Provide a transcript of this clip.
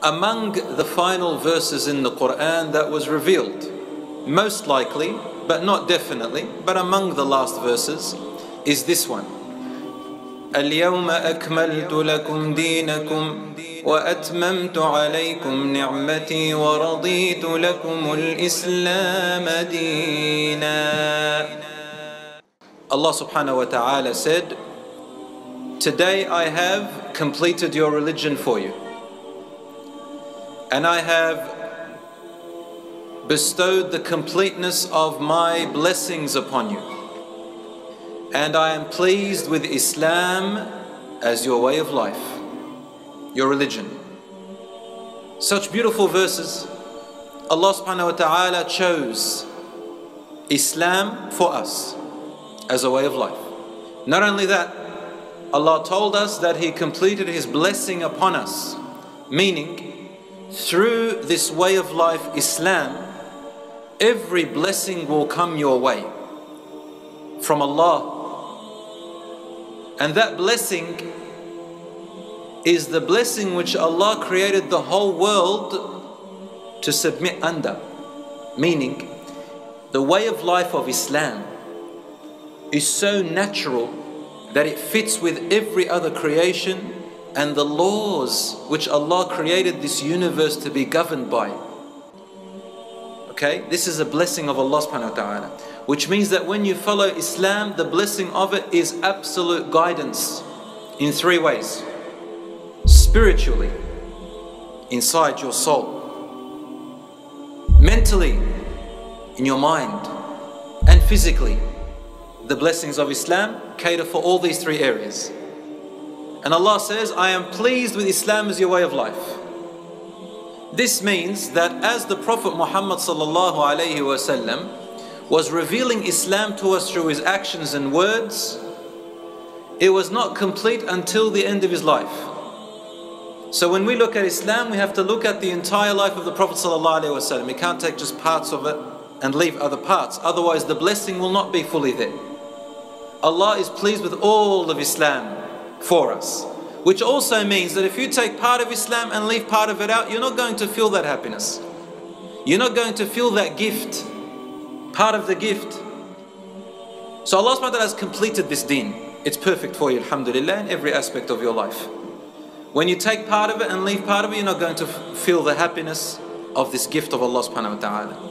among the final verses in the Quran that was revealed, most likely, but not definitely, but among the last verses, is this one. اليوم أكملت لكم دينكم وأتممت عليكم نعمتي ورضيت لكم الإسلام دينا. Allah subhanahu wa ta'ala said, today I have completed your religion for you, and I have bestowed the completeness of my blessings upon you, and I am pleased with Islam as your way of life, your religion. Such beautiful verses. Allah subhanahu wa ta'ala chose Islam for us as a way of life. Not only that, Allah told us that He completed His blessing upon us, meaning through this way of life, Islam, every blessing will come your way from Allah. And that blessing is the blessing which Allah created the whole world to submit under. Meaning, the way of life of Islam is so natural that it fits with every other creation and the laws which Allah created this universe to be governed by. Okay, this is a blessing of Allah subhanahu wa ta'ala, which means that when you follow Islam, the blessing of it is absolute guidance in three ways. Spiritually, inside your soul; mentally, in your mind; and physically. The blessings of Islam cater for all these three areas. And Allah says, I am pleased with Islam as your way of life. This means that as the Prophet Muhammad sallallahu alaihi wasallam was revealing Islam to us through his actions and words, it was not complete until the end of his life. So when we look at Islam, we have to look at the entire life of the Prophet sallallahu alaihi wasallam. We can't take just parts of it and leave other parts. Otherwise the blessing will not be fully there. Allah is pleased with all of Islam for us, which also means that if you take part of Islam and leave part of it out, you're not going to feel that happiness. You're not going to feel that gift, part of the gift. So Allah subhanahu wa ta'ala has completed this deen. It's perfect for you, alhamdulillah, in every aspect of your life. When you take part of it and leave part of it, you're not going to feel the happiness of this gift of Allah subhanahu wa ta'ala.